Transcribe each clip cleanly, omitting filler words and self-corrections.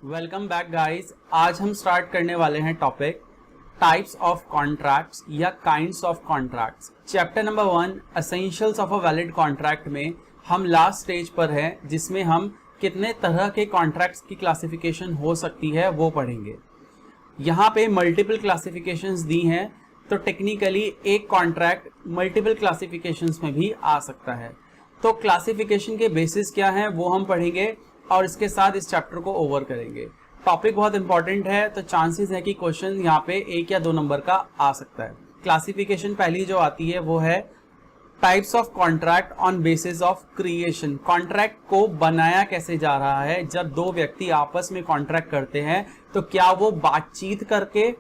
Welcome back guys. आज हम start करने वाले हैं टॉपिक टाइप्स ऑफ कॉन्ट्रैक्ट्स या kinds of contracts. Chapter number 1 essentials of a valid contract में हम लास्ट स्टेज पर हैं, जिसमें हम कितने तरह के कॉन्ट्रैक्ट्स की क्लासिफिकेशन हो सकती है वो पढ़ेंगे। यहाँ पे मल्टीपल क्लासिफिकेशंस दी हैं, तो टेक्निकली एक कॉन्ट्रैक्ट मल्टीपल क्लासिफिकेशंस में भी आ सकता है। तो क्लासिफिकेशन के बेसिस क्या हैं वो हम पढ़ेंगे और इसके साथ इस चैप्टर को ओवर करेंगे। टॉपिक बहुत इंपॉर्टेंट है, तो चांसेस है कि क्वेश्चन यहाँ पे 1 या 2 नंबर का आ सकता है। क्लासिफिकेशन पहली जो आती है वो है types of contract on basis of creation. Contract को बनाया कैसे जा रहा है। जब दो व्यक्ति आपस में कॉन्ट्रैक्ट करते हैं तो क्या वो बातचीत करके,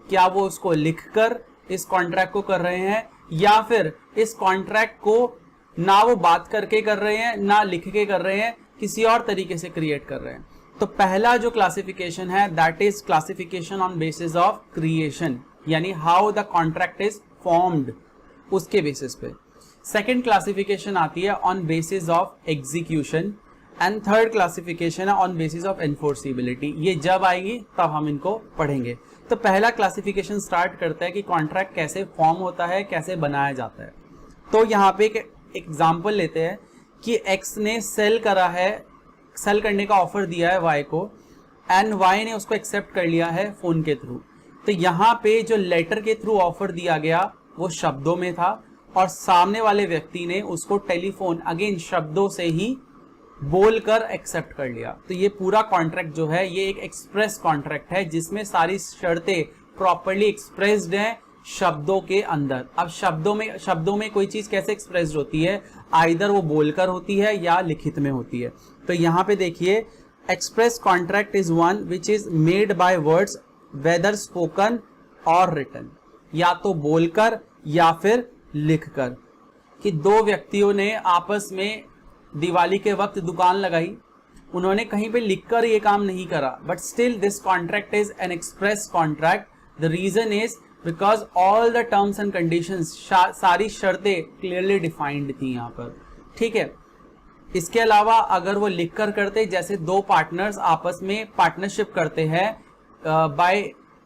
क्या वो उसको लिखकर इस कॉन्ट्रैक्ट को कर रहे हैं, या फिर इस कॉन्ट्रैक्ट को ना वो बात करके कर रहे हैं ना लिख के कर रहे हैं, किसी और तरीके से क्रिएट कर रहे हैं। तो पहला जो क्लासिफिकेशन है that is classification on basis of creation, यानी how the contract is formed, उसके बेसिस पे। सेकेंड क्लासिफिकेशन आती है on basis of execution and third classification है ऑन बेसिस ऑफ एनफोर्सिबिलिटी। ये जब आएगी तब हम इनको पढ़ेंगे। तो पहला क्लासिफिकेशन स्टार्ट करता है कि कॉन्ट्रैक्ट कैसे फॉर्म होता है, कैसे बनाया जाता है। तो यहाँ पे एक एग्जाम्पल लेते हैं कि X ने सेल करा है, सेल करने का ऑफर दिया है Y को, एंड Y ने उसको एक्सेप्ट कर लिया है फोन के थ्रू। तो यहाँ पे जो लेटर के थ्रू ऑफर दिया गया वो शब्दों में था और सामने वाले व्यक्ति ने उसको टेलीफोन अगेन शब्दों से ही बोलकर एक्सेप्ट कर लिया। तो ये पूरा कॉन्ट्रैक्ट जो है ये एक एक्सप्रेस कॉन्ट्रैक्ट है, जिसमें सारी शर्तें प्रॉपर्ली एक्सप्रेस्ड हैं शब्दों के अंदर। अब शब्दों में कोई चीज कैसे एक्सप्रेस्ड होती है, आइदर वो बोलकर होती है या लिखित में होती है। तो यहाँ पे देखिए, express contract is one which is made by words whether spoken और रिटन, या तो बोलकर या फिर लिखकर। कि दो व्यक्तियों ने आपस में दिवाली के वक्त दुकान लगाई, उन्होंने कहीं पे लिखकर ये काम नहीं करा, but still this contract is an express contract. The reason is because all the terms and conditions, सारी शर्तें क्लियरली डिफाइंड थी यहाँ पर। ठीक है, इसके अलावा अगर वो लिखकर करते, जैसे दो पार्टनर्स आपस में पार्टनरशिप करते हैं by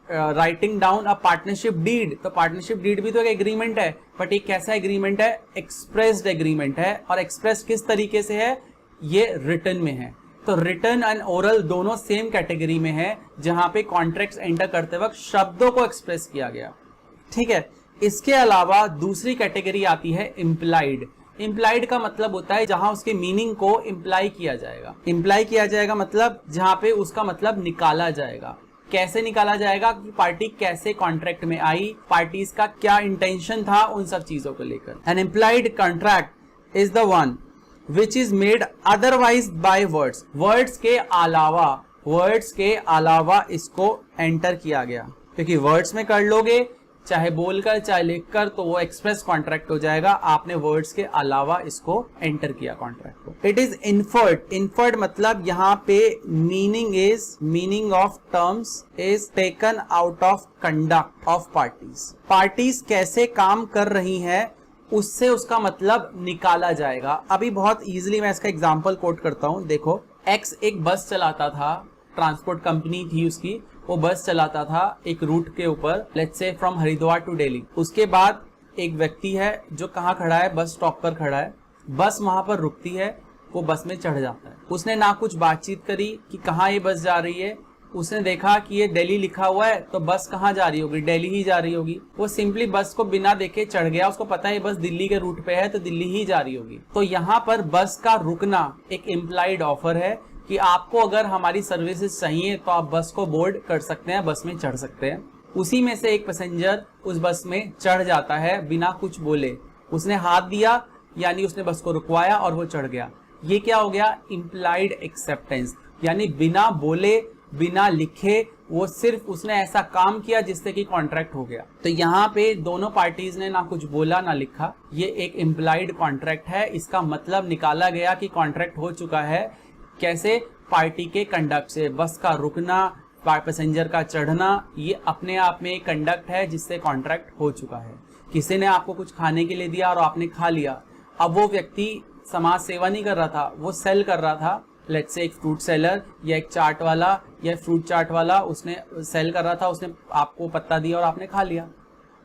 writing down a partnership deed, तो पार्टनरशिप डीड भी तो एक एग्रीमेंट है, बट ये कैसा एग्रीमेंट है, एक्सप्रेस्ड एग्रीमेंट है। और एक्सप्रेस किस तरीके से है, ये रिटन में है। तो रिटन एंड ओरल दोनों सेम कैटेगरी में है, जहां पे कॉन्ट्रैक्ट्स एंटर करते वक्त शब्दों को एक्सप्रेस किया गया। ठीक है, इसके अलावा दूसरी कैटेगरी आती है इम्प्लाइड। इम्प्लाइड का मतलब होता है जहां उसके मीनिंग को इम्प्लाई किया जाएगा। इम्प्लाई किया जाएगा मतलब जहां पे उसका मतलब निकाला जाएगा। कैसे निकाला जाएगा कि पार्टी कैसे कॉन्ट्रैक्ट में आई, पार्टीज का क्या इंटेंशन था, उन सब चीजों को लेकर। An implied contract is the one which is made otherwise by words, words के अलावा इसको एंटर किया गया, क्योंकि वर्ड्स में कर लोगे चाहे बोलकर चाहे लिखकर तो वो एक्सप्रेस कॉन्ट्रैक्ट हो जाएगा। आपने वर्ड्स के अलावा इसको एंटर किया कॉन्ट्रैक्ट को। इट इज इन्फर्ड मतलब यहाँ पे meaning of terms is taken out of conduct of parties कैसे काम कर रही है उससे उसका मतलब निकाला जाएगा। अभी बहुत इजीली मैं इसका एग्जांपल कोट करता हूं। देखो, एक्स एक बस चलाता था, ट्रांसपोर्ट कंपनी थी उसकी, वो बस चलाता था एक रूट के ऊपर, let's say from Haridwar to Delhi. उसके बाद एक व्यक्ति है जो कहाँ खड़ा है, बस स्टॉप पर खड़ा है। बस वहां पर रुकती है, वो बस में चढ़ जाता है। उसने ना कुछ बातचीत करी कि कहाँ ये बस जा रही है, उसने देखा कि ये दिल्ली लिखा हुआ है तो बस कहाँ जा रही होगी, दिल्ली ही जा रही होगी। वो सिंपली बस को बिना देखे चढ़ गया, उसको पता है ये बस दिल्ली के रूट पे है तो दिल्ली ही जा रही होगी। तो यहाँ पर बस का रुकना एक इम्प्लाइड ऑफर है कि आपको अगर हमारी सर्विसेज चाहिए तो आप बस को बोर्ड कर सकते हैं, बस में चढ़ सकते हैं। उसी में से एक पैसेंजर उस बस में चढ़ जाता है बिना कुछ बोले। उसने हाथ दिया, यानी उसने बस को रुकवाया और वो चढ़ गया। ये क्या हो गया, इम्प्लाइड एक्सेप्टेंस, यानी बिना बोले बिना लिखे वो सिर्फ उसने ऐसा काम किया जिससे कि कॉन्ट्रैक्ट हो गया। तो यहाँ पे दोनों पार्टीज ने ना कुछ बोला ना लिखा, ये एक इम्प्लाइड कॉन्ट्रैक्ट है। इसका मतलब निकाला गया कि कॉन्ट्रैक्ट हो चुका है। कैसे, पार्टी के कंडक्ट से, बस का रुकना, पैसेंजर का चढ़ना, ये अपने आप में एक कंडक्ट है जिससे कॉन्ट्रैक्ट हो चुका है। किसी ने आपको कुछ खाने के लिए दिया और आपने खा लिया। अब वो व्यक्ति समाज सेवा नहीं कर रहा था, वो सेल कर रहा था लेट्स से एक फ्रूट सेलर या एक चाट वाला या फ्रूट चाट वाला उसने सेल कर रहा था, उसने आपको पत्ता दिया और आपने खा लिया,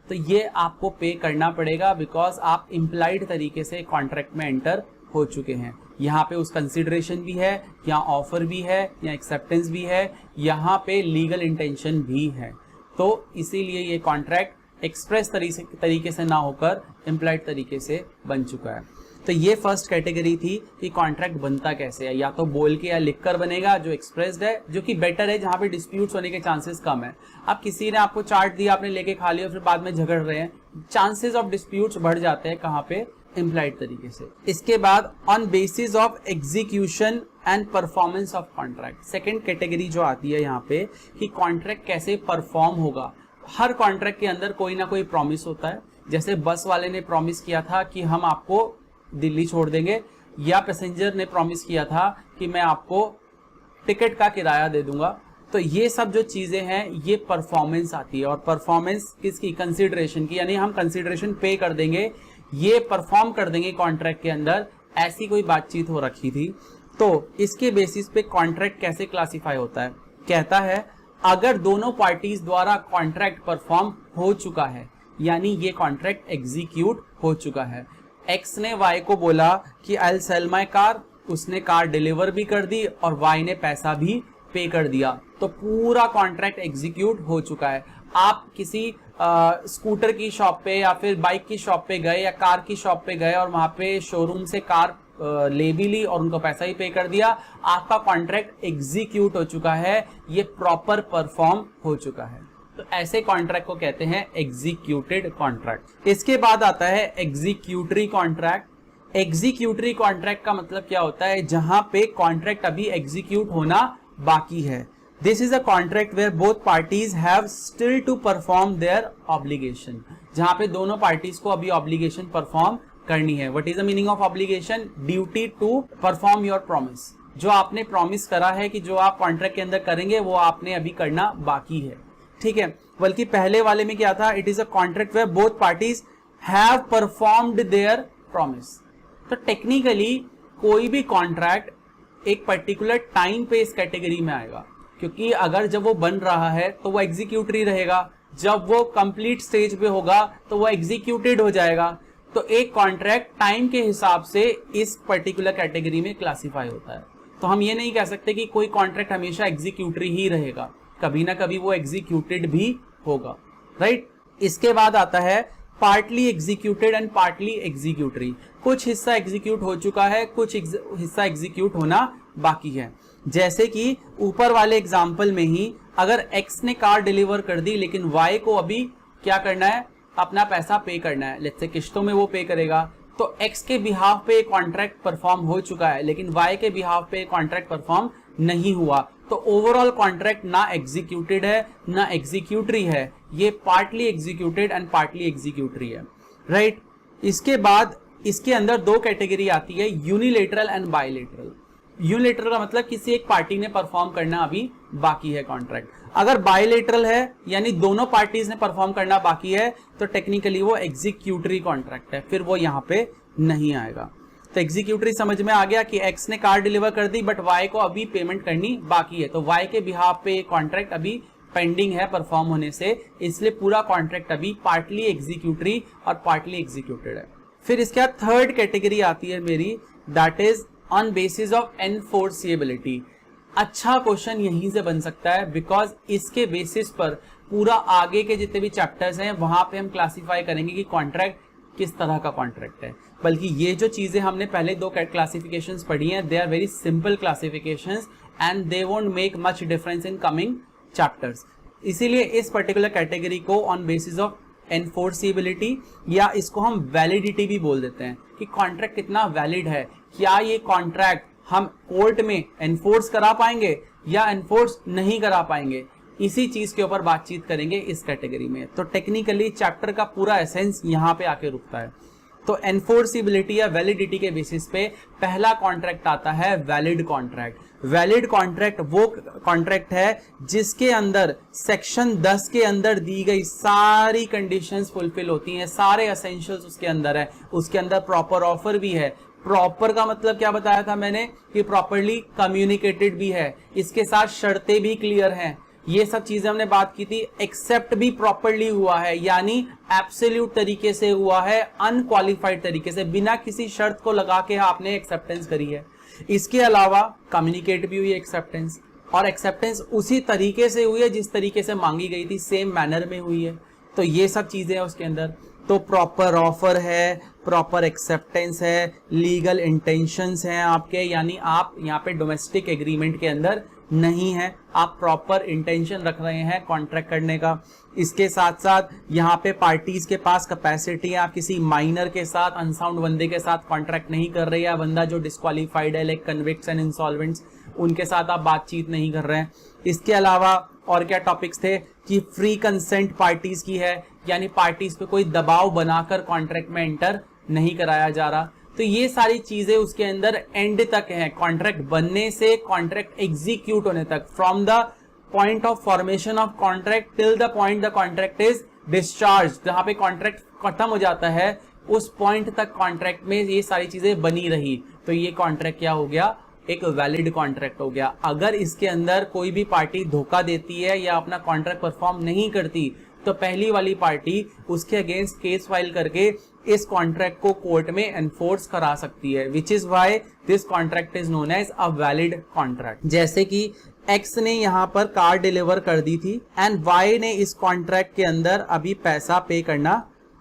तो ये आपको पे करना पड़ेगा बिकॉज आप इम्प्लाइड तरीके से कॉन्ट्रैक्ट में एंटर हो चुके हैं। यहाँ पे उस कंसिडरेशन भी है, यहाँ ऑफर भी है, यहाँ एक्सेप्टेंस भी है, यहाँ पे लीगल इंटेंशन भी है। तो इसीलिए ये कॉन्ट्रैक्ट एक्सप्रेस तरीके से ना होकर इम्प्लाइड तरीके से बन चुका है। तो ये फर्स्ट कैटेगरी थी कि कॉन्ट्रैक्ट बनता कैसे है, या तो बोल के या लिखकर बनेगा जो एक्सप्रेस्ड है, जो कि बेटर है, जहां पे डिस्प्यूट्स होने के चांसेस कम है। अब किसी ने आपको चार्ट दिया, आपने लेके खा लिया, फिर बाद में झगड़ रहे हैं, चांसेस ऑफ डिस्प्यूट्स बढ़ जाते हैं कहाँ पे, इम्प्लाइड तरीके से। इसके बाद on basis of execution and performance of contract, second category जो आती है यहाँ पे कि कॉन्ट्रैक्ट कैसे परफॉर्म होगा। हर कॉन्ट्रैक्ट के अंदर कोई ना कोई प्रॉमिस होता है, जैसे बस वाले ने प्रॉमिस किया था कि हम आपको दिल्ली छोड़ देंगे, या पैसेंजर ने प्रॉमिस किया था कि मैं आपको टिकट का किराया दे दूंगा। तो ये सब जो चीजें हैं ये परफॉर्मेंस आती है, और परफॉर्मेंस किसकी, कंसीडरेशन की, यानी हम कंसीडरेशन पे कर देंगे, ये परफॉर्म कर देंगे कॉन्ट्रैक्ट के अंदर, ऐसी कोई बातचीत हो रखी थी। तो इसके बेसिस पे कॉन्ट्रैक्ट कैसे क्लासिफाई होता है, कहता है अगर दोनों पार्टीज द्वारा कॉन्ट्रैक्ट परफॉर्म हो चुका है, यानी ये कॉन्ट्रैक्ट एग्जीक्यूट हो चुका है। एक्स ने वाई को बोला कि I will sell my car, उसने कार डिलीवर भी कर दी और वाई ने पैसा भी पे कर दिया, तो पूरा कॉन्ट्रैक्ट एग्जीक्यूट हो चुका है। आप किसी स्कूटर की शॉप पे या फिर बाइक की शॉप पे गए या कार की शॉप पे गए और वहां पे शोरूम से कार ले भी ली और उनको पैसा ही पे कर दिया, आपका कॉन्ट्रैक्ट एग्जीक्यूट हो चुका है, ये प्रॉपर परफॉर्म हो चुका है। तो ऐसे कॉन्ट्रैक्ट को कहते हैं एग्जीक्यूटेड कॉन्ट्रैक्ट। इसके बाद आता है एग्जीक्यूटरी कॉन्ट्रैक्ट। एग्जीक्यूटरी कॉन्ट्रैक्ट का मतलब क्या होता है, जहां पे कॉन्ट्रैक्ट अभी एग्जीक्यूट होना बाकी है। This is a contract where both parties have still to perform their obligation, जहां पे दोनों पार्टीज को अभी ऑब्लिगेशन परफॉर्म करनी है। What is the meaning of obligation, duty to perform your promise, जो आपने प्रॉमिस करा है कि जो आप कॉन्ट्रैक्ट के अंदर करेंगे वो आपने अभी करना बाकी है, ठीक है। बल्कि पहले वाले में क्या था, it is a contract where both parties have performed their promise. तो टेक्निकली कोई भी कॉन्ट्रैक्ट एक पर्टिकुलर टाइम पे इस कैटेगरी में आएगा, क्योंकि अगर जब वो बन रहा है तो वो एग्जीक्यूटरी रहेगा, जब वो कंप्लीट स्टेज पे होगा तो वो एग्जीक्यूटेड हो जाएगा। तो एक कॉन्ट्रैक्ट टाइम के हिसाब से इस पर्टिकुलर कैटेगरी में क्लासिफाई होता है। तो हम ये नहीं कह सकते कि कोई कॉन्ट्रैक्ट हमेशा एग्जीक्यूटरी ही रहेगा, कभी ना कभी वो एग्जीक्यूटेड भी होगा, राइट। इसके बाद आता है partly executed and partly executory. कुछ हिस्सा एग्जीक्यूट हो चुका है, कुछ हिस्सा एग्जीक्यूट होना बाकी है। जैसे कि ऊपर वाले एग्जाम्पल में ही अगर एक्स ने कार डिलीवर कर दी लेकिन वाई को अभी क्या करना है, अपना पैसा पे करना है, लेट्स से किश्तों में वो पे करेगा, तो एक्स के बिहाफ पे कॉन्ट्रैक्ट परफॉर्म हो चुका है लेकिन वाई के बिहाफ पे कॉन्ट्रैक्ट परफॉर्म नहीं हुआ, तो ओवरऑल कॉन्ट्रैक्ट ना एग्जीक्यूटेड है ना एग्जीक्यूटरी है, ये partly executed and partly executory है, राइट। इसके बाद इसके अंदर दो कैटेगरी आती है, यूनिलेटरल एंड बायलेटरल। यूनिलेटरल का मतलब किसी एक पार्टी ने परफॉर्म करना अभी बाकी है कॉन्ट्रैक्ट। अगर बायलेटरल है यानी दोनों पार्टीज ने परफॉर्म करना बाकी है तो टेक्निकली वो एग्जीक्यूटरी कॉन्ट्रैक्ट है, फिर वो यहाँ पे नहीं आएगा। तो एग्जीक्यूटरी समझ में आ गया कि एक्स ने कार डिलीवर कर दी बट वाई को अभी पेमेंट करनी बाकी है, तो वाई के बिहाफ पे कॉन्ट्रैक्ट अभी पेंडिंग है परफॉर्म होने से, इसलिए पूरा कॉन्ट्रैक्ट अभी पार्टली एग्जीक्यूटरी और पार्टली एग्जीक्यूटेड है। फिर इसके बाद थर्ड कैटेगरी आती है मेरी, that is on basis of enforceability. अच्छा क्वेश्चन यहीं से बन सकता है बिकॉज इसके बेसिस पर पूरा आगे के जितने भी चैप्टर्स हैं वहां पे हम क्लासिफाई करेंगे कि कॉन्ट्रैक्ट किस तरह का कॉन्ट्रैक्ट है। बल्कि ये जो चीजें हमने पहले दो क्लासिफिकेशंस पढ़ी हैं, they are very simple classifications and they won't make much difference in coming chapters. इसीलिए इस पर्टिकुलर कैटेगरी को ऑन बेसिस ऑफ एनफोर्सिबिलिटी या इसको हम वैलिडिटी भी बोल देते हैं कि कॉन्ट्रैक्ट कितना वैलिड है, क्या ये कॉन्ट्रैक्ट हम कोर्ट में एनफोर्स करा पाएंगे या एनफोर्स नहीं करा पाएंगे, इसी चीज के ऊपर बातचीत करेंगे इस कैटेगरी में। तो टेक्निकली चैप्टर का पूरा एसेंस यहाँ पे आके रुकता है। तो एनफोर्सिबिलिटी या वैलिडिटी के बेसिस पे पहला कॉन्ट्रैक्ट आता है वैलिड कॉन्ट्रैक्ट। वैलिड कॉन्ट्रैक्ट वो कॉन्ट्रैक्ट है जिसके अंदर सेक्शन 10 के अंदर दी गई सारी कंडीशंस फुलफिल होती हैं, सारे एसेंशियल्स उसके अंदर है, उसके अंदर प्रॉपर ऑफर भी है, प्रॉपर का मतलब क्या बताया था मैंने कि प्रॉपरली कम्युनिकेटेड भी है, इसके साथ शर्तें भी क्लियर हैं, ये सब चीजें हमने बात की थी। एक्सेप्ट भी प्रॉपरली हुआ है, यानी एब्सोल्यूट तरीके से हुआ है, अनक्वालिफाइड तरीके से, बिना किसी शर्त को लगा के आपने एक्सेप्टेंस करी है। इसके अलावा कम्युनिकेट भी हुई है एक्सेप्टेंस, और एक्सेप्टेंस उसी तरीके से हुई है जिस तरीके से मांगी गई थी, सेम मैनर में हुई है। तो ये सब चीजें हैं उसके अंदर। तो प्रॉपर ऑफर है, प्रॉपर एक्सेप्टेंस है, लीगल इंटेंशंस हैं आपके, यानी आप यहाँ पे डोमेस्टिक एग्रीमेंट के अंदर नहीं है, आप प्रॉपर इंटेंशन रख रहे हैं कॉन्ट्रैक्ट करने का। इसके साथ साथ यहाँ पे पार्टीज के पास कैपेसिटी है, आप किसी माइनर के साथ, अनसाउंड बंदे के साथ कॉन्ट्रैक्ट नहीं कर रहे, या बंदा जो डिस्क्वालीफाइड है लाइक कन्विक्ट्स एंड इंसॉल्वेंट्स, उनके साथ आप बातचीत नहीं कर रहे हैं। इसके अलावा और क्या टॉपिक्स थे कि फ्री कंसेंट पार्टीज की है, यानी पार्टीज पे कोई दबाव बनाकर कॉन्ट्रैक्ट में एंटर नहीं कराया जा रहा। तो ये सारी चीजें उसके अंदर एंड तक हैं, कॉन्ट्रैक्ट बनने से कॉन्ट्रैक्ट एग्जीक्यूट होने तक, from the point of formation of contract till the point the contract is discharge, जहां पे कॉन्ट्रैक्ट खत्म हो जाता है उस पॉइंट तक कॉन्ट्रैक्ट में ये सारी चीजें बनी रही, तो ये कॉन्ट्रैक्ट क्या हो गया, एक वैलिड कॉन्ट्रैक्ट हो गया। अगर इसके अंदर कोई भी पार्टी धोखा देती है या अपना कॉन्ट्रैक्ट परफॉर्म नहीं करती, तो पहली वाली पार्टी उसके अगेंस्ट केस फाइल करके इस कॉन्ट्रैक्ट को कोर्ट में एनफोर्स करा सकती है, which is why this contract is known as a valid contract. जैसे कि एक्स ने यहाँ पर कार डिलीवर कर दी थी एंड वाई ने इस कॉन्ट्रैक्ट के अंदर अभी पैसा पे करना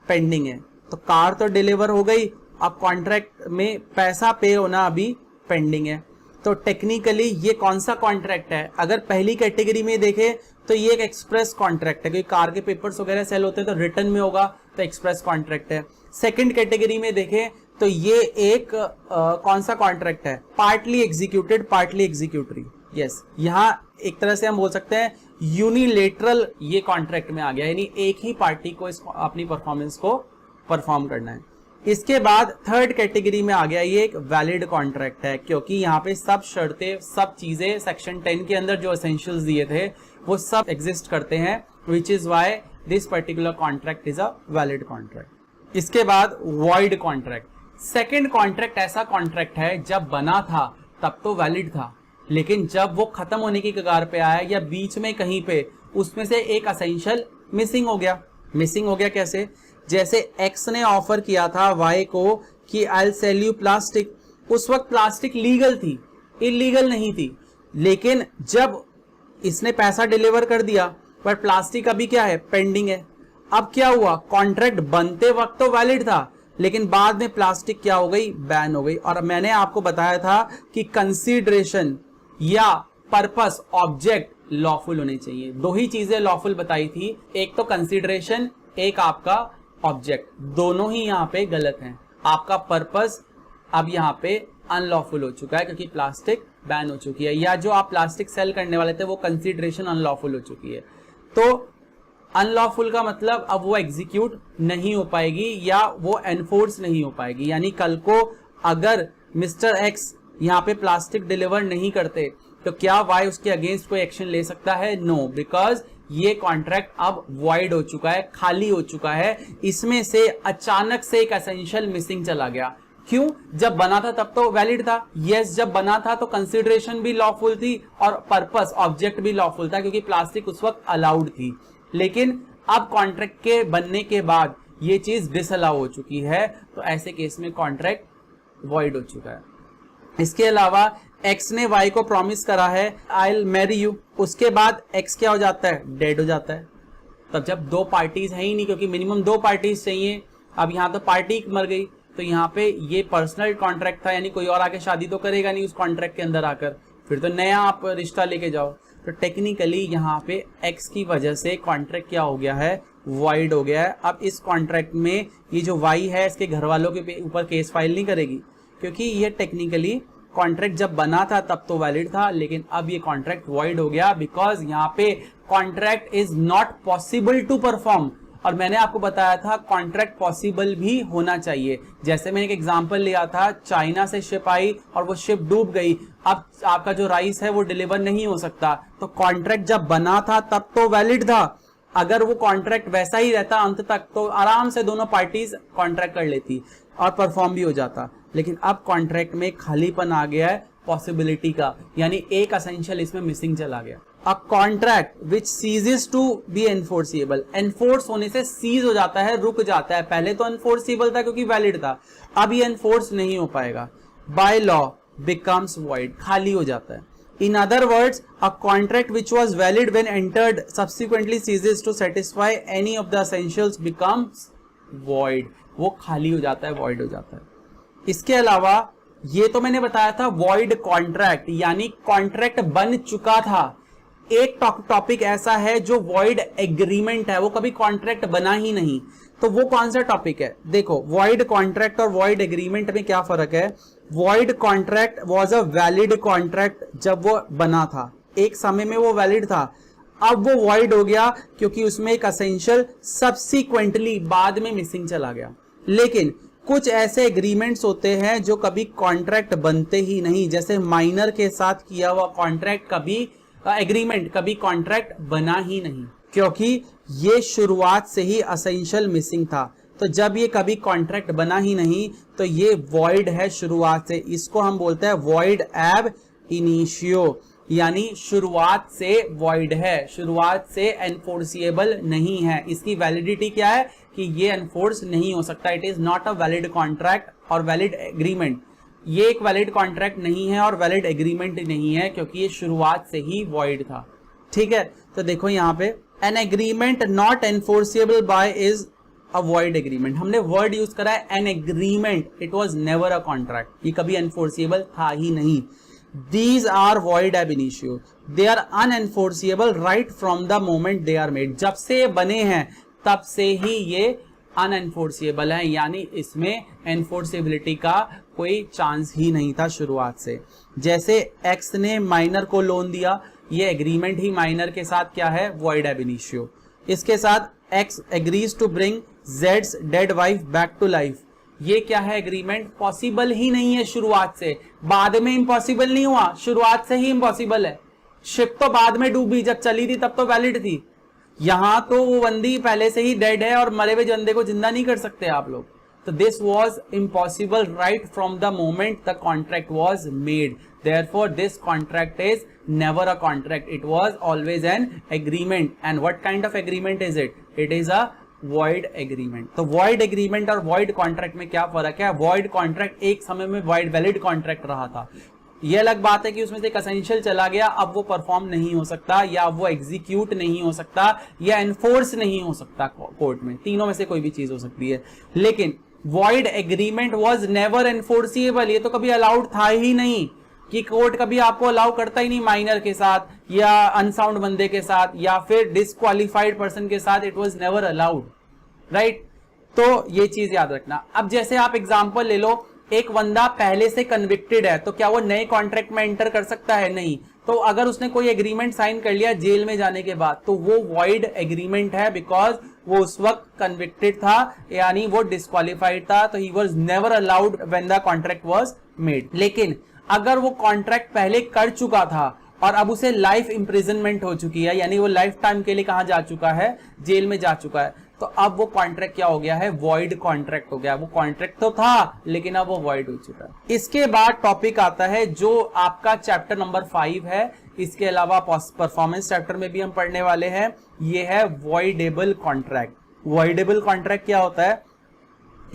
पेंडिंग है, तो कार तो डिलीवर हो गई, अब कॉन्ट्रैक्ट में पैसा पे होना अभी पेंडिंग है। तो टेक्निकली ये कौन सा कॉन्ट्रैक्ट है? अगर पहली कैटेगरी में देखें तो ये एक एक्सप्रेस कॉन्ट्रैक्ट है, क्योंकि कार के पेपर्स वगैरह सेल होते हैं तो रिटर्न में होगा, तो एक्सप्रेस कॉन्ट्रैक्ट है। सेकंड कैटेगरी में देखें तो ये एक कौन सा कॉन्ट्रैक्ट है? Partly executed, partly executory. Yes, यहाँ एक तरह से हम बोल सकते हैं यूनिलेटरल ये कॉन्ट्रैक्ट में आ गया, यानी एक ही पार्टी को अपनी परफॉर्मेंस को परफॉर्म करना है। इसके बाद थर्ड कैटेगरी में आ गया ये एक वैलिड कॉन्ट्रैक्ट है, क्योंकि यहाँ पे सब शर्तें, सब चीजें सेक्शन 10 के अंदर जो एसेंशियल्स दिए थे वो सब एग्जिस्ट करते हैं, विच is why this particular contract is a valid contract. इसके बाद वॉइड कॉन्ट्रैक्ट। सेकेंड कॉन्ट्रैक्ट ऐसा कॉन्ट्रैक्ट है जब बना था तब तो वैलिड था, लेकिन जब वो खत्म होने की कगार पे आया या बीच में कहीं पे उसमें से एक एसेंशियल मिसिंग हो गया। मिसिंग हो गया कैसे? जैसे एक्स ने ऑफर किया था वाई को कि I will sell you plastic, उस वक्त प्लास्टिक लीगल थी, इलीगल नहीं थी, लेकिन जब इसने पैसा डिलीवर कर दिया पर प्लास्टिक अभी क्या है, पेंडिंग है। अब क्या हुआ, कॉन्ट्रैक्ट बनते वक्त तो वैलिड था, लेकिन बाद में प्लास्टिक क्या हो गई, बैन हो गई। और मैंने आपको बताया था कि कंसीडरेशन या पर्पस, ऑब्जेक्ट लॉफुल होने चाहिए। दो ही चीजें लॉफुल बताई थी, एक तो कंसीडरेशन, एक आपका ऑब्जेक्ट, दोनों ही यहाँ पे गलत हैं। आपका पर्पस अब यहाँ पे अनलॉफुल हो चुका है क्योंकि प्लास्टिक बैन हो चुकी है, या जो आप प्लास्टिक सेल करने वाले थे वो कंसीडरेशन अनलॉफुल हो चुकी है। तो अनलॉफुल का मतलब अब वो एग्जीक्यूट नहीं हो पाएगी या वो एनफोर्स नहीं हो पाएगी, यानी कल को अगर मिस्टर एक्स यहाँ पे प्लास्टिक डिलीवर नहीं करते तो क्या वाई उसके अगेंस्ट कोई एक्शन ले सकता है? नो, बिकॉज ये कॉन्ट्रैक्ट अब वॉइड हो चुका है, खाली हो चुका है। इसमें से अचानक से एक एसेंशियल मिसिंग चला गया। क्यों? जब बना था तब तो वैलिड था। यस, जब बना था तो कंसीडरेशन भी लॉफुल थी और पर्पस, ऑब्जेक्ट भी लॉफुल था, क्योंकि प्लास्टिक उस वक्त अलाउड थी। लेकिन अब कॉन्ट्रैक्ट के बनने के बाद ये चीज डिसअलाउ हो चुकी है, तो ऐसे केस में कॉन्ट्रैक्ट वॉइड हो चुका है। इसके अलावा एक्स ने वाई को प्रॉमिस करा है आई विल मैरी यू, उसके बाद एक्स क्या हो जाता है, डेड हो जाता है। तब जब दो पार्टीज है ही नहीं, क्योंकि मिनिमम दो पार्टीज चाहिए, अब यहाँ तो पार्टी मर गई, तो यहाँ पे ये पर्सनल कॉन्ट्रैक्ट था, यानी कोई और आके शादी तो करेगा नहीं उस कॉन्ट्रैक्ट के अंदर आकर, फिर तो नया आप रिश्ता लेके जाओ। तो टेक्निकली यहाँ पे एक्स की वजह से कॉन्ट्रैक्ट क्या हो गया है, वॉइड हो गया है। अब इस कॉन्ट्रैक्ट में ये जो वाई है इसके घर वालों के ऊपर केस फाइल नहीं करेगी, क्योंकि ये टेक्निकली कॉन्ट्रैक्ट जब बना था तब तो वैलिड था, लेकिन अब ये कॉन्ट्रैक्ट वॉइड हो गया, बिकॉज यहाँ पे contract is not possible to perform. और मैंने आपको बताया था कॉन्ट्रैक्ट पॉसिबल भी होना चाहिए। जैसे मैंने एक एग्जांपल लिया था, चाइना से शिप आई और वो शिप डूब गई, अब आपका जो राइस है वो डिलीवर नहीं हो सकता। तो कॉन्ट्रैक्ट जब बना था तब तो वैलिड था, अगर वो कॉन्ट्रैक्ट वैसा ही रहता अंत तक तो आराम से दोनों पार्टीज कॉन्ट्रैक्ट कर लेती और परफॉर्म भी हो जाता। लेकिन अब कॉन्ट्रैक्ट में खालीपन आ गया है पॉसिबिलिटी का, यानी एक असेंशियल इसमें मिसिंग चला गया। A contract which ceases to be enforceable, enforce होने से सीज हो जाता है, रुक जाता है। पहले तो एनफोर्सिएबल था क्योंकि वैलिड था, अब ये एनफोर्स नहीं हो पाएगा। बाय लॉ बिकम्स वॉइड, खाली हो जाता है। In other words, a contract which was valid when entered subsequently ceases to satisfy any of the essentials becomes void, वो खाली हो जाता है, void हो जाता है। इसके अलावा ये तो मैंने बताया था void contract, यानी कॉन्ट्रैक्ट बन चुका था। एक टॉपिक ऐसा है जो void agreement है, वो कभी कॉन्ट्रैक्ट बना ही नहीं। तो वो कौन सा टॉपिक है? देखो, void contract और void agreement में क्या फर्क है? void contract was a valid contract जब वो बना था, एक समय में वो वैलिड था। अब वो void हो गया क्योंकि उसमें एक असेंशियल सब्सिक्वेंटली बाद में मिसिंग चला गया। लेकिन कुछ ऐसे एग्रीमेंट्स होते हैं जो कभी कॉन्ट्रैक्ट बनते ही नहीं, जैसे माइनर के साथ किया हुआ कॉन्ट्रैक्ट कभी एग्रीमेंट कभी कॉन्ट्रैक्ट बना ही नहीं, क्योंकि ये शुरुआत से ही असेंशियल मिसिंग था। तो जब ये कभी कॉन्ट्रैक्ट बना ही नहीं तो ये वॉइड है शुरुआत से। इसको हम बोलते हैं वॉइड एब इनिशियो, यानी शुरुआत से वॉइड है, शुरुआत से एनफोर्सिएबल नहीं है। इसकी वैलिडिटी क्या है कि ये एनफोर्स नहीं हो सकता। It is not a valid contract और वैलिड एग्रीमेंट। ये एक वैलिड कॉन्ट्रैक्ट नहीं है और वैलिड एग्रीमेंट नहीं है, क्योंकि ये शुरुआत से ही वॉइड था। ठीक है, तो देखो यहाँ पे an agreement not enforceable by is a void agreement. हमने वर्ड यूज करा है an agreement, it was never a contract, ये कभी एनफोर्सिएबल था ही नहीं। These are void ab initio, they are unenforceable right from the moment they are made। जब से ये बने हैं तब से ही ये अनएनफोर्सिएबल है, यानी इसमें एनफोर्सिबिलिटी का कोई चांस ही नहीं था शुरुआत से। जैसे एक्स ने माइनर को लोन दिया, ये एग्रीमेंट ही माइनर के साथ क्या है? वॉइड एब इनिशियो। इसके साथ एक्स एग्रीज टू ब्रिंग जेड्स dead wife back to life, ये क्या है? एग्रीमेंट पॉसिबल ही नहीं है शुरुआत से, बाद में इम्पॉसिबल नहीं हुआ, शुरुआत से ही इम्पॉसिबल है। शिप तो बाद में डूबी, जब चली थी तब तो वैलिड थी। यहां तो वो बंदी पहले से ही डेड है और मरे हुए बंदे को जिंदा नहीं कर सकते आप लोग। तो this was impossible right from the moment the contract was made, therefore this contract is never a contract, it was always an agreement. And what kind of agreement is it? It is a void agreement. तो void agreement और void contract में क्या फर्क है? Void contract एक समय में void valid contract रहा था। यह अलग बात है कि उसमें से एक असेंशियल चला गया, अब वो परफॉर्म नहीं हो सकता, या वो एग्जीक्यूट नहीं हो सकता, या एनफोर्स नहीं हो सकता कोर्ट में, तीनों में से कोई भी चीज हो सकती है। लेकिन void agreement was never enforceable, ये तो कभी अलाउड था ही नहीं, कि कोर्ट कभी आपको अलाउ करता ही नहीं माइनर के साथ या अनसाउंड बंदे के साथ या फिर डिस्क्वालिफाइड पर्सन के साथ, it was never allowed, right? तो ये चीज याद रखना। अब जैसे आप एग्जांपल ले लो, एक बंदा पहले से कन्विक्टेड है, तो क्या वो नए कॉन्ट्रैक्ट में एंटर कर सकता है? नहीं। तो अगर उसने कोई एग्रीमेंट साइन कर लिया जेल में जाने के बाद, तो वो वॉइड एग्रीमेंट है, बिकॉज वो उस वक्त कन्विक्टेड था, यानी वो डिस्क्वालिफाइड था, तो he was never allowed when the contract was made. लेकिन अगर वो कॉन्ट्रैक्ट पहले कर चुका था और अब उसे लाइफ इंप्रिजनमेंट हो चुकी है, यानी वो लाइफ टाइम के लिए कहां जा चुका है? जेल में जा चुका है, तो अब वो कॉन्ट्रैक्ट क्या हो गया है? वॉइड कॉन्ट्रैक्ट हो गया। वो कॉन्ट्रैक्ट तो था लेकिन अब वो वॉइड हो चुका है। इसके बाद टॉपिक आता है जो आपका चैप्टर नंबर 5 है, इसके अलावा परफॉर्मेंस चैप्टर में भी हम पढ़ने वाले हैं, ये है वॉइडेबल कॉन्ट्रैक्ट। वॉइडेबल कॉन्ट्रैक्ट क्या होता है?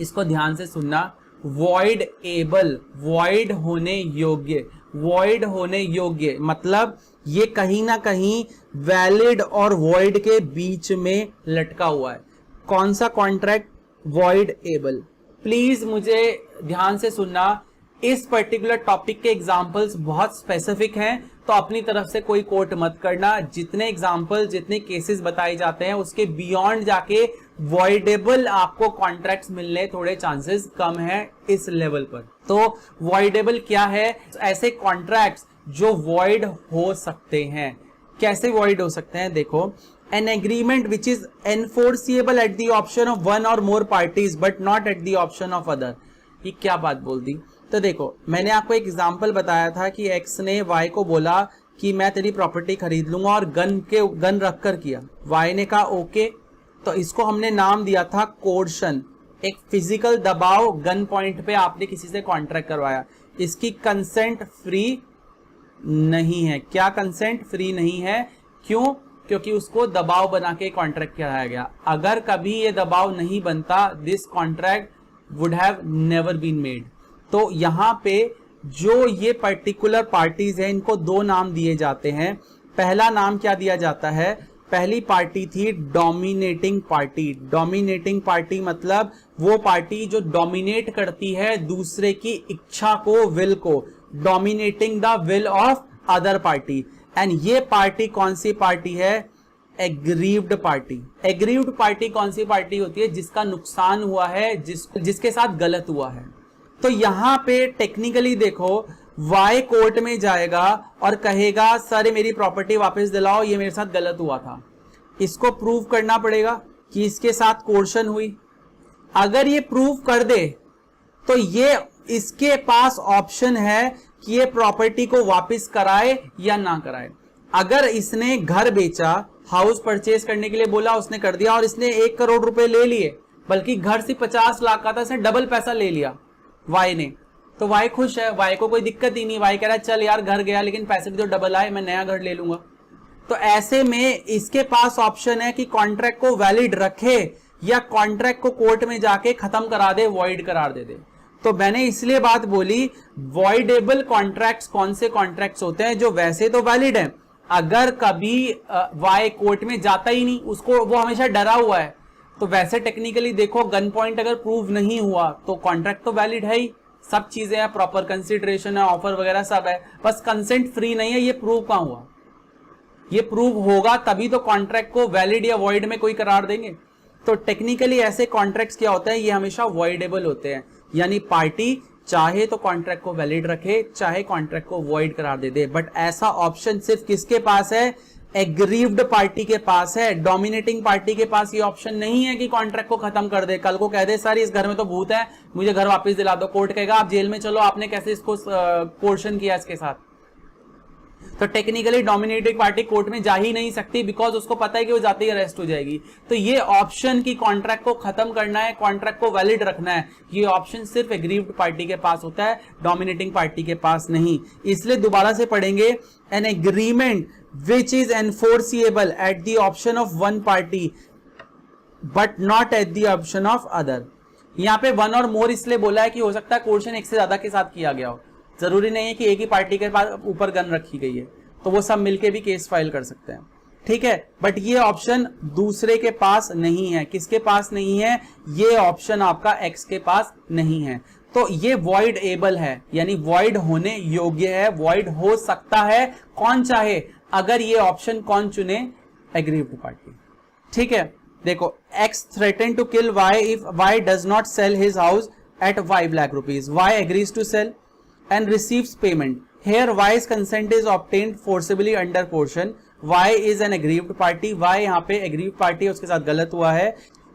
इसको ध्यान से सुनना। वॉइड एबल, वॉइड होने योग्य, वॉइड होने योग्य मतलब ये कहीं ना कहीं वैलिड और वॉइड के बीच में लटका हुआ है। कौन सा कॉन्ट्रैक्ट? Void able. प्लीज मुझे ध्यान से सुनना, इस पर्टिकुलर टॉपिक के एग्जांपल्स बहुत स्पेसिफिक हैं, तो अपनी तरफ से कोई कोट मत करना। जितने एग्जांपल, जितने केसेस बताए जाते हैं, उसके बियॉन्ड जाके वॉइडेबल आपको कॉन्ट्रैक्ट्स मिलने थोड़े चांसेस कम है इस लेवल पर। तो वॉइडेबल क्या है? ऐसे कॉन्ट्रैक्ट्स जो वॉइड हो सकते हैं। कैसे वॉइड हो सकते हैं? देखो, an agreement which is enforceable at the option of one or more parties but not at the option of other. ये क्या बात बोल दी? तो देखो, मैंने आपको एक एग्जांपल बताया था कि एक्स ने वाई को बोला कि मैं तेरी प्रॉपर्टी खरीद लूंगा, और गन रख कर किया। वाई ने कहा ओके, तो इसको हमने नाम दिया था कोर्शन। एक फिजिकल दबाव गन पॉइंट पे आपने किसी से कॉन्ट्रैक्ट करवाया, इसकी कंसेंट फ्री नहीं है। क्या कंसेंट फ्री नहीं है? क्यों? क्योंकि उसको दबाव बना के कॉन्ट्रैक्ट कराया गया। अगर कभी ये दबाव नहीं बनता, this contract would have never been made. तो यहां पे जो ये पर्टिकुलर पार्टीज हैं, इनको दो नाम दिए जाते हैं। पहला नाम क्या दिया जाता है? पहली पार्टी थी डोमिनेटिंग पार्टी। डोमिनेटिंग पार्टी मतलब वो पार्टी जो डोमिनेट करती है दूसरे की इच्छा को, विल को, dominating the will of other party. And ये पार्टी कौन सी पार्टी है? Aggrieved party. एग्रीव्ड पार्टी कौन सी पार्टी होती है? जिसका नुकसान हुआ है, जिसके साथ गलत हुआ है। तो यहां पे टेक्निकली देखो, वाई कोर्ट में जाएगा और कहेगा सर मेरी प्रॉपर्टी वापस दिलाओ, ये मेरे साथ गलत हुआ था। इसको प्रूव करना पड़ेगा कि इसके साथ कोर्शन हुई। अगर ये प्रूव कर दे तो ये इसके पास ऑप्शन है कि ये प्रॉपर्टी को वापस कराए या ना कराए। अगर इसने घर बेचा, हाउस परचेज करने के लिए बोला, उसने कर दिया और इसने 1 करोड़ रुपए ले लिए, बल्कि घर से 50 लाख का था, इसने डबल पैसा ले लिया वाई ने, तो वाई खुश है, वाई को कोई दिक्कत ही नहीं। वाई कह रहा है चल यार घर गया लेकिन पैसे भी तो डबल आए, मैं नया घर ले लूंगा। तो ऐसे में इसके पास ऑप्शन है कि कॉन्ट्रैक्ट को वैलिड रखे या कॉन्ट्रैक्ट को कोर्ट में जाके खत्म करा दे, वॉइड करार दे दे। तो मैंने इसलिए बात बोली, वॉइडेबल कॉन्ट्रैक्ट्स कौन से कॉन्ट्रैक्ट्स होते हैं? जो वैसे तो वैलिड है, अगर कभी वाई कोर्ट में जाता ही नहीं, उसको वो हमेशा डरा हुआ है, तो वैसे टेक्निकली देखो गन पॉइंट अगर प्रूव नहीं हुआ तो कॉन्ट्रैक्ट तो वैलिड है ही, सब चीजें हैं, प्रॉपर कंसिडरेशन है, ऑफर वगैरह सब है, बस कंसेंट फ्री नहीं है। ये प्रूव कहां हुआ? ये प्रूव होगा तभी तो कॉन्ट्रैक्ट को वैलिड या वॉइड में कोई करार देंगे। तो टेक्निकली ऐसे कॉन्ट्रैक्ट्स क्या होते हैं? ये हमेशा वॉइडेबल होते हैं, यानी पार्टी चाहे तो कॉन्ट्रैक्ट को वैलिड रखे, चाहे कॉन्ट्रैक्ट को वॉइड करार दे दे। बट ऐसा ऑप्शन सिर्फ किसके पास है? एग्रीव्ड पार्टी के पास है। डोमिनेटिंग पार्टी के पास ये ऑप्शन नहीं है कि कॉन्ट्रैक्ट को खत्म कर दे। कल को कह दे सर इस घर में तो भूत है, मुझे घर वापस दिला दो, कोर्ट कहेगा आप जेल में चलो, आपने कैसे इसको कोर्शन किया इसके साथ। तो टेक्निकली डोमिनेटिंग पार्टी कोर्ट में जा ही नहीं सकती, बिकॉज उसको पता है कि वो जाते ही अरेस्ट हो जाएगी। तो ये ऑप्शन की कॉन्ट्रैक्ट को खत्म करना है, कॉन्ट्रैक्ट को वैलिड रखना है, ये ऑप्शन सिर्फ एग्रीव्ड पार्टी के पास होता है, डोमिनेटिंग पार्टी के पास नहीं। इसलिए दोबारा से पढ़ेंगे, N agreement which is enforceable at the option of one party but not at the option of other. यहां पे वन और मोर इसलिए बोला है कि हो सकता है कोर्शन एक से ज्यादा के साथ किया गया हो, जरूरी नहीं है कि एक ही पार्टी के पास ऊपर गन रखी गई है, तो वो सब मिलके भी केस फाइल कर सकते हैं, ठीक है। बट ये ऑप्शन दूसरे के पास नहीं है। किसके पास नहीं है? ये ऑप्शन आपका एक्स के पास नहीं है। तो ये वॉइड एबल है, यानी वॉइड होने योग्य है, वॉइड हो सकता है कौन चाहे, अगर ये ऑप्शन कौन चुने? एग्रीव्ड पार्टी, ठीक है। देखो, X threaten to kill Y if Y does not sell his house at 5 lakh rupees. Y agrees to sell and receives payment. Here Y's consent is obtained forcibly under portion. Y is an aggrieved party. Y यहाँ पे aggrieved party है, उसके साथ गलत हुआ है।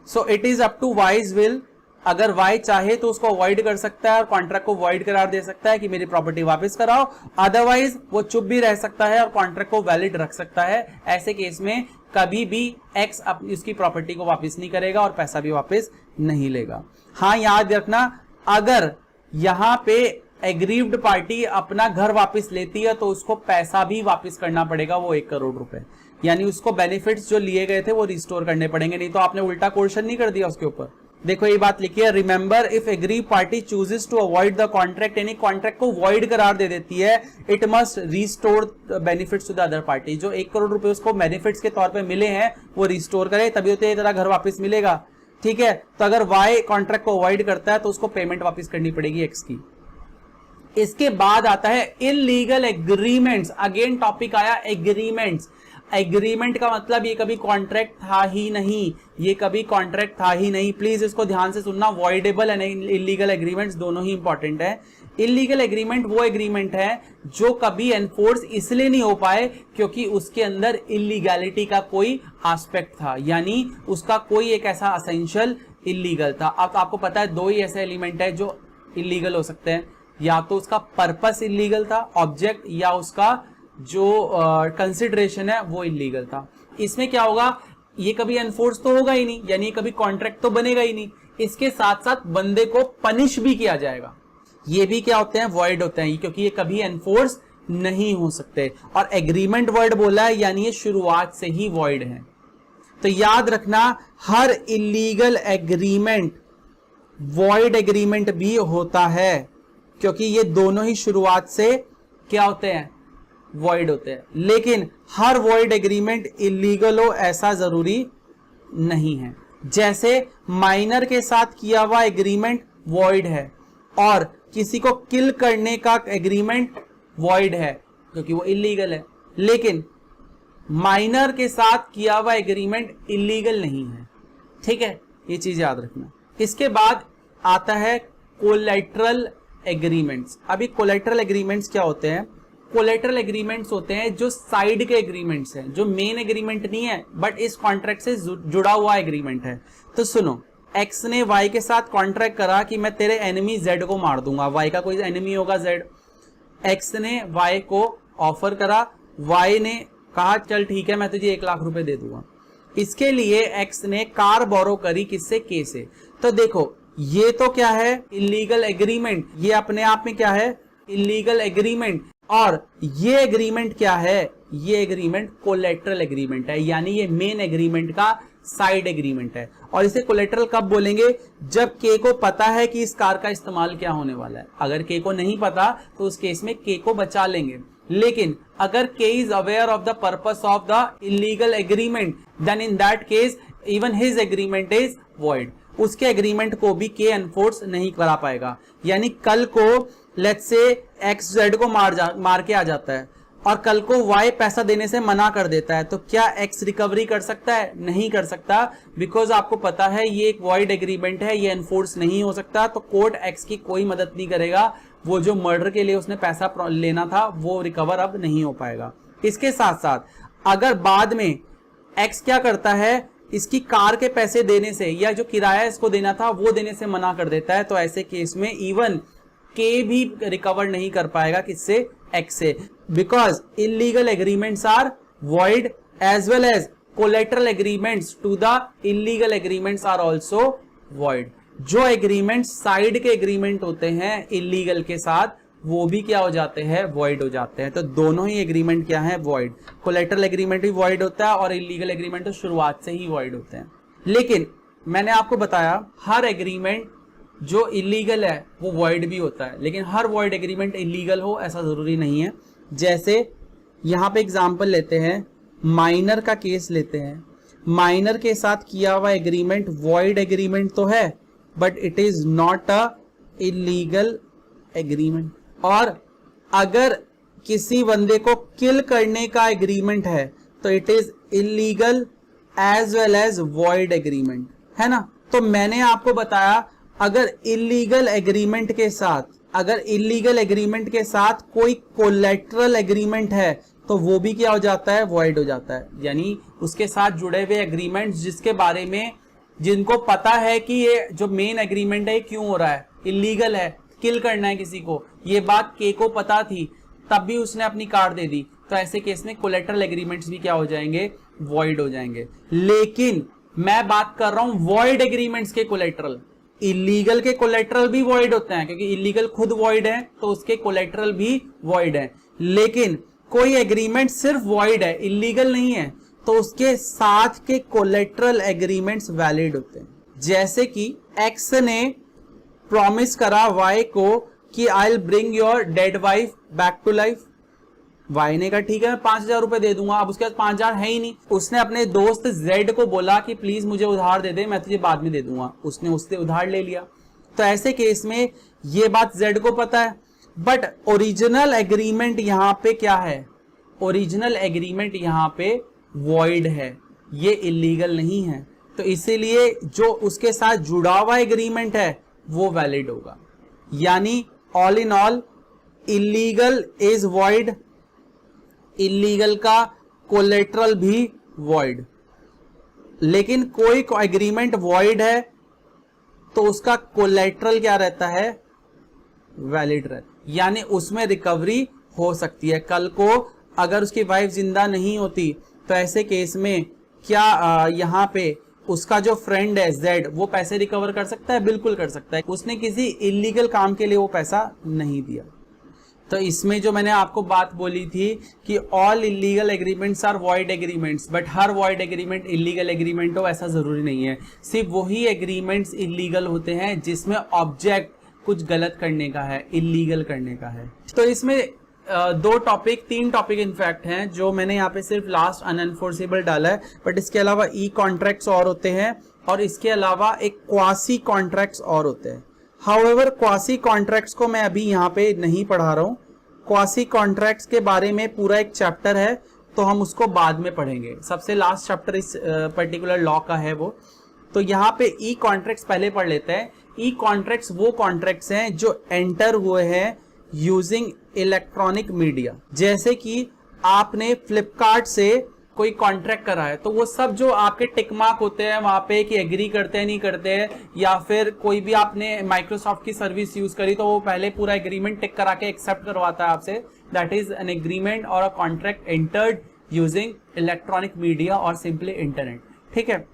So it is up to Y's will. अगर Y चाहे तो उसको अवॉइड कर सकता है और कॉन्ट्रैक्ट को वॉइड करार दे सकता है कि मेरी प्रॉपर्टी वापस कराओ, अदरवाइज वो चुप भी रह सकता है और कॉन्ट्रैक्ट को वैलिड रख सकता है। ऐसे केस में कभी भी X उसकी प्रॉपर्टी को वापस नहीं करेगा और पैसा भी वापस नहीं लेगा। हाँ, याद रखना, अगर यहाँ पे एग्रीव्ड पार्टी अपना घर वापस लेती है तो उसको पैसा भी वापस करना पड़ेगा, वो 1 करोड़ रुपए, यानी उसको बेनिफिट्स जो लिए गए थे वो रिस्टोर करने पड़ेंगे, नहीं तो आपने उल्टा क्वेश्चन नहीं कर दिया उसके ऊपर। देखो ये बात लिखी है, remember if aggrieved party chooses to avoid the contract, यानी कॉन्ट्रैक्ट को वॉइड करार दे देती है, it must restore benefits to the other party. जो 1 करोड़ रुपए उसको बेनिफिट्स के तौर पर मिले हैं वो रिस्टोर करे, तभी तो तेरा घर वापस मिलेगा, ठीक है। तो अगर वाई कॉन्ट्रैक्ट को अवॉइड करता है तो उसको पेमेंट वापस करनी पड़ेगी एक्स की। इसके बाद आता है इलीगल एग्रीमेंट्स। अगेन टॉपिक आया एग्रीमेंट्स। एग्रीमेंट का मतलब ये कभी कॉन्ट्रैक्ट था ही नहीं, ये कभी कॉन्ट्रैक्ट था ही नहीं। प्लीज इसको ध्यान से सुनना, वॉइडेबल एंड इलीगल एग्रीमेंट्स दोनों ही इंपॉर्टेंट है। इलीगल एग्रीमेंट वो एग्रीमेंट है जो कभी एनफोर्स इसलिए नहीं हो पाए क्योंकि उसके अंदर इलीगैलिटी का कोई एस्पेक्ट था, यानी उसका कोई एक ऐसा असेंशियल इलीगल था। अब आपको पता है 2 ही ऐसे एलिमेंट है जो इलीगल हो सकते हैं, या तो उसका पर्पस इलीगल था ऑब्जेक्ट, या उसका जो कंसिडरेशन है वो इलीगल था। इसमें क्या होगा, ये कभी एनफोर्स तो होगा ही नहीं, यानी कभी कॉन्ट्रैक्ट तो बनेगा ही नहीं। इसके साथ साथ बंदे को पनिश भी किया जाएगा। ये भी क्या होते हैं, वॉइड होते हैं, क्योंकि ये कभी एनफोर्स नहीं हो सकते। और एग्रीमेंट वर्ड बोला है यानी ये शुरुआत से ही वॉइड है। तो याद रखना हर इलीगल एग्रीमेंट वॉइड एग्रीमेंट भी होता है, क्योंकि ये दोनों ही शुरुआत से क्या होते हैं, वॉइड होते हैं। लेकिन हर वॉइड एग्रीमेंट इलीगल हो ऐसा जरूरी नहीं है। जैसे माइनर के साथ किया हुआ एग्रीमेंट वॉइड है और किसी को किल करने का एग्रीमेंट वॉइड है क्योंकि वो इलीगल है, लेकिन माइनर के साथ किया हुआ एग्रीमेंट इलीगल नहीं है। ठीक है, ये चीज याद रखना। इसके बाद आता है कोलैटरल एग्रीमेंट्स। अभी कोलैटरल एग्रीमेंट्स क्या होते हैं, कोलैटरल एग्रीमेंट्स होते हैं जो साइड के एग्रीमेंट्स हैं, जो मेन एग्रीमेंट नहीं है बट इस कॉन्ट्रैक्ट से जुड़ा हुआ एग्रीमेंट है। तो सुनो, एक्स ने वाई के साथ कॉन्ट्रैक्ट करा कि मैं तेरे एनिमी जेड को मार दूंगा। वाई का कोई एनिमी होगा जेड। एक्स ने वाई को ऑफर करा, वाई ने कहा चल ठीक है मैं तुझे 1 लाख रुपए दे दूंगा। इसके लिए एक्स ने कार बोरो करी, किससे, के से। तो देखो ये तो क्या है, इलीगल एग्रीमेंट। ये अपने आप में क्या है, इलीगल एग्रीमेंट। और ये एग्रीमेंट क्या है, ये एग्रीमेंट कोलैटरल एग्रीमेंट है, यानी ये मेन एग्रीमेंट का साइड एग्रीमेंट है। और इसे कोलैटरल कब बोलेंगे, जब के को पता है कि इस कार का इस्तेमाल क्या होने वाला है। अगर के को नहीं पता तो उस केस में के को बचा लेंगे। लेकिन अगर K is aware of the purpose of the illegal agreement then in that case even his agreement is void. उसके एग्रीमेंट को भी के एनफोर्स नहीं करा पाएगा। यानी कल को लेट्स से एक्स जेड को मार के आ जाता है और कल को वाई पैसा देने से मना कर देता है, तो क्या एक्स रिकवरी कर सकता है, नहीं कर सकता, बिकॉज आपको पता है ये एक वॉइड एग्रीमेंट है, ये एनफोर्स नहीं हो सकता। तो कोर्ट एक्स की कोई मदद नहीं करेगा, वो जो मर्डर के लिए उसने पैसा लेना था वो रिकवर अब नहीं हो पाएगा। इसके साथ साथ अगर बाद में एक्स क्या करता है, इसकी कार के पैसे देने से या जो किराया इसको देना था वो देने से मना कर देता है, तो ऐसे केस में इवन के भी रिकवर नहीं कर पाएगा, किससे, एक्स से, because illegal agreements are void as well as collateral agreements to the illegal agreements are also void. जो एग्रीमेंट साइड के एग्रीमेंट होते हैं इलीगल के साथ, वो भी क्या हो जाते हैं, वॉइड हो जाते हैं। तो दोनों ही एग्रीमेंट क्या है, वॉइड। कोलैटरल एग्रीमेंट भी वॉइड होता है और इलीगल एग्रीमेंट तो शुरुआत से ही वॉइड होते हैं। लेकिन मैंने आपको बताया हर एग्रीमेंट जो इलीगल है वो वॉइड भी होता है, लेकिन हर वॉइड एग्रीमेंट इलीगल हो ऐसा जरूरी नहीं है। जैसे यहां पे एग्जांपल लेते हैं, माइनर का केस लेते हैं। माइनर के साथ किया हुआ एग्रीमेंट वॉइड एग्रीमेंट तो है but it is not a illegal agreement. और अगर किसी बंदे को किल करने का एग्रीमेंट है तो it is illegal as well as void agreement, है ना। तो मैंने आपको बताया अगर इलीगल एग्रीमेंट के साथ कोई कोलैटरल एग्रीमेंट है तो वो भी क्या हो जाता है, वॉइड हो जाता है। यानी उसके साथ जुड़े हुए एग्रीमेंट जिसके बारे में जिनको पता है कि ये जो मेन एग्रीमेंट है क्यों हो रहा है, इलीगल है, किल करना है किसी को, ये बात के को पता थी तब भी उसने अपनी कार दे दी, तो ऐसे केस में कोलैटरल एग्रीमेंट्स भी क्या हो जाएंगे, वॉइड हो जाएंगे। लेकिन मैं बात कर रहा हूं वॉइड एग्रीमेंट्स के कोलैटरल। इलीगल के कोलैटरल भी वॉइड होते हैं क्योंकि इलीगल खुद वॉइड है तो उसके कोलैटरल भी वॉइड है। लेकिन कोई एग्रीमेंट सिर्फ वॉइड है, इलीगल नहीं है, तो उसके साथ के कोलैटरल एग्रीमेंट्स वैलिड होते हैं। जैसे कि एक्स ने प्रॉमिस करा वाई को कि I will bring your dead wife back to life. Y ने कहा ठीक है मैं 5,000 रुपए दे दूंगा। अब उसके पास 5,000 है ही नहीं। उसने अपने दोस्त जेड को बोला कि प्लीज मुझे उधार दे दे, मैं तुझे बाद में दे दूंगा। उसने उससे उधार ले लिया। तो ऐसे केस में ये बात जेड को पता है, बट ओरिजिनल एग्रीमेंट यहां पे क्या है, ओरिजिनल एग्रीमेंट यहां पे वॉइड है, ये इलीगल नहीं है। तो इसीलिए जो उसके साथ जुड़ा हुआ एग्रीमेंट है वो वैलिड होगा। यानी all in all illegal is void, illegal का कोलेटरल भी वॉइड। लेकिन कोई एग्रीमेंट वॉइड है तो उसका कोलेटरल क्या रहता है, वैलिड रहता है, यानी उसमें रिकवरी हो सकती है। कल को अगर उसकी वाइफ जिंदा नहीं होती तो ऐसे केस में क्या यहां पे उसका जो फ्रेंड है जेड वो पैसे रिकवर कर सकता है, बिल्कुल कर सकता है, उसने किसी इलीगल काम के लिए वो पैसा नहीं दिया। तो इसमें जो मैंने आपको बात बोली थी कि all illegal agreements are void agreements, but हर वॉइड एग्रीमेंट इलीगल एग्रीमेंट हो ऐसा जरूरी नहीं है। सिर्फ वही एग्रीमेंट्स इलीगल होते हैं जिसमें ऑब्जेक्ट कुछ गलत करने का है, इलीगल करने का है। तो इसमें तीन टॉपिक इनफैक्ट हैं जो मैंने यहाँ पे सिर्फ लास्ट अनएनफोर्सेबल डाला है, बट इसके अलावा ई कॉन्ट्रैक्ट्स और होते हैं और इसके अलावा एक क्वासी कॉन्ट्रैक्ट्स और होते हैं। हाउएवर क्वासी कॉन्ट्रैक्ट्स को मैं अभी यहाँ पे नहीं पढ़ा रहा हूँ। क्वासी कॉन्ट्रैक्ट्स के बारे में पूरा एक चैप्टर है, तो हम उसको बाद में पढ़ेंगे। सबसे लास्ट चैप्टर इस पर्टिकुलर लॉ का है वो। तो यहाँ पे ई कॉन्ट्रैक्ट्स पहले पढ़ लेते हैं। ई कॉन्ट्रैक्ट्स वो कॉन्ट्रैक्ट्स हैं जो एंटर हुए हैं यूजिंग इलेक्ट्रॉनिक मीडिया। जैसे कि आपने फ्लिपकार्ट से कोई कॉन्ट्रैक्ट करा है, तो वो सब जो आपके टिक मार्क होते हैं वहां पे कि एग्री करते हैं नहीं करते हैं, या फिर कोई भी आपने माइक्रोसॉफ्ट की सर्विस यूज करी तो वो पहले पूरा एग्रीमेंट टिक करा के एक्सेप्ट करवाता है आपसे। That is an agreement or a contract entered using electronic media or simply internet. ठीक है,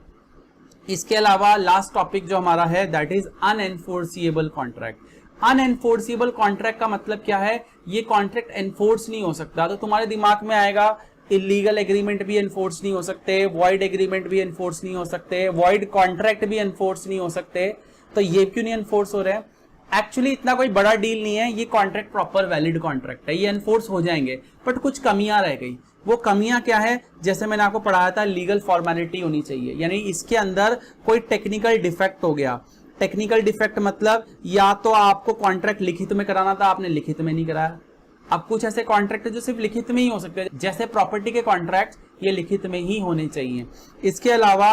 इसके अलावा लास्ट टॉपिक जो हमारा है that is unenforceable contract. Unenforceable contract का मतलब क्या है? ये कॉन्ट्रैक्ट एनफोर्स नहीं हो सकता। तो तुम्हारे दिमाग में आएगा इलीगल एग्रीमेंट भी एनफोर्स नहीं हो सकते, वॉइड एग्रीमेंट भी एनफोर्स नहीं हो सकते, वॉइड कॉन्ट्रैक्ट भी एनफोर्स नहीं हो सकते, तो ये क्यों नहीं एनफोर्स हो रहे हैं? एक्चुअली इतना कोई बड़ा डील नहीं है, ये कॉन्ट्रैक्ट प्रॉपर वैलिड कॉन्ट्रैक्ट है, ये एनफोर्स हो जाएंगे, बट कुछ कमियां रह गई। वो कमियां क्या है? जैसे मैंने आपको पढ़ाया था, लीगल फॉर्मेलिटी होनी चाहिए, यानी इसके अंदर कोई टेक्निकल डिफेक्ट हो गया। टेक्निकल डिफेक्ट मतलब या तो आपको कॉन्ट्रैक्ट लिखित में कराना था, आपने लिखित में नहीं कराया। अब कुछ ऐसे कॉन्ट्रैक्ट जो सिर्फ लिखित में ही हो सकते हैं, जैसे प्रॉपर्टी के कॉन्ट्रैक्ट, ये लिखित में ही होने चाहिए। इसके अलावा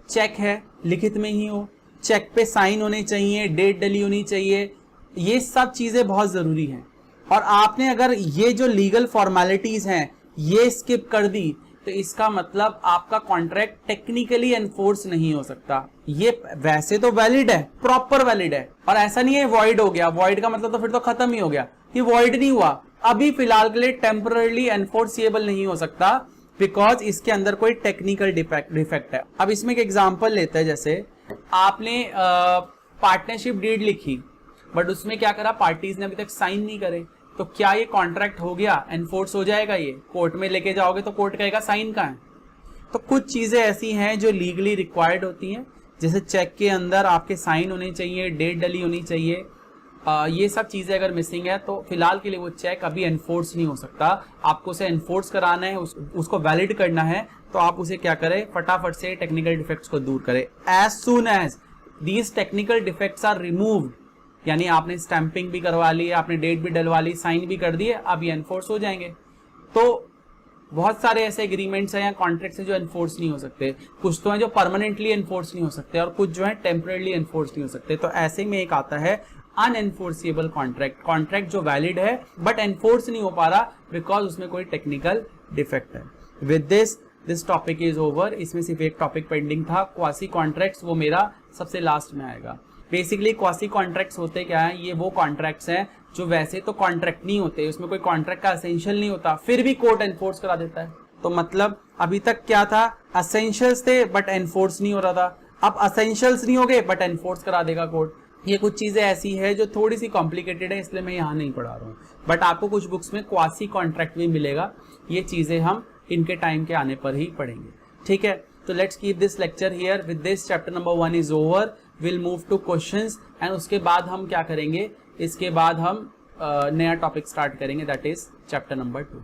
चेक है, लिखित में ही हो, चेक पे साइन होने चाहिए, डेट डली होनी चाहिए, ये सब चीजें बहुत जरूरी हैं। और आपने अगर ये जो लीगल फॉर्मेलिटीज हैं ये स्किप कर दी तो इसका मतलब आपका कॉन्ट्रैक्ट टेक्निकली एनफोर्स नहीं हो सकता। ये वैसे तो वैलिड है, प्रॉपर वैलिड है, और ऐसा नहीं है वॉइड हो गया। वॉइड का मतलब तो फिर तो खत्म ही हो गया, ये वॉइड नहीं हुआ, अभी फिलहाल के लिए टेम्पररी एनफोर्सिएबल नहीं हो सकता, बिकॉज इसके अंदर कोई टेक्निकल डिफेक्ट है। अब इसमें एक एग्जांपल लेते हैं, जैसे आपने पार्टनरशिप डीड लिखी, बट उसमें क्या करा, पार्टीज ने अभी तक साइन नहीं करे, तो क्या ये कॉन्ट्रैक्ट हो गया, एनफोर्स हो जाएगा? ये कोर्ट में लेके जाओगे तो कोर्ट कहेगा साइन कहाँ है। तो कुछ चीजें ऐसी हैं जो लीगली रिक्वायर्ड होती हैं, जैसे चेक के अंदर आपके साइन होने चाहिए, डेट डली होनी चाहिए, ये सब चीजें अगर मिसिंग है तो फिलहाल के लिए वो चेक अभी एनफोर्स नहीं हो सकता। आपको उसे एनफोर्स कराना है, उसको वैलिड करना है, तो आप उसे क्या करें, फटाफट से टेक्निकल डिफेक्ट्स को दूर करें। As soon as these technical defects are removed, यानी आपने स्टैंपिंग भी करवा ली, आपने डेट भी डलवा ली, साइन भी कर दिए, अब ये एनफोर्स हो जाएंगे। तो बहुत सारे ऐसे एग्रीमेंट्स हैं या कॉन्ट्रैक्ट्स हैं जो एनफोर्स नहीं हो सकते, कुछ तो हैं जो परमानेंटली एनफोर्स नहीं हो सकते, और कुछ जो है टेम्पररी एनफोर्स नहीं हो सकते। तो ऐसे में एक आता है अनएनफोर्सिएबल कॉन्ट्रैक्ट, कॉन्ट्रैक्ट जो वैलिड है बट एनफोर्स नहीं हो पा रहा बिकॉज उसमें कोई टेक्निकल डिफेक्ट है। With this topic is over. इसमें सिर्फ एक टॉपिक पेंडिंग था, क्वासी कॉन्ट्रैक्ट्स, वो मेरा सबसे लास्ट में आएगा। बेसिकली क्वासी कॉन्ट्रैक्ट्स होते क्या है, ये वो कॉन्ट्रैक्ट्स हैं जो वैसे तो कॉन्ट्रैक्ट नहीं होते, उसमें कोई कॉन्ट्रैक्ट का एसेंशियल नहीं होता, फिर भी कोर्ट एनफोर्स करा देता है। तो मतलब अभी तक क्या था, एसेंशियल्स थे बट एनफोर्स नहीं हो रहा था, अब एसेंशियल्स नहीं हो गए बट एनफोर्स करा देगा कोर्ट। ये कुछ चीजें ऐसी है जो थोड़ी सी कॉम्प्लिकेटेड है, इसलिए मैं यहाँ नहीं पढ़ा रहा हूँ, बट आपको कुछ बुक्स में क्वासी कॉन्ट्रैक्ट भी मिलेगा। ये चीजें हम इनके टाइम के आने पर ही पढ़ेंगे, ठीक है। तो let's keep this lecture here. With this chapter number 1 is over. Will move two questions and उसके बाद हम क्या करेंगे, इसके बाद हम नया टॉपिक स्टार्ट करेंगे, दैट इज चैप्टर नंबर 2।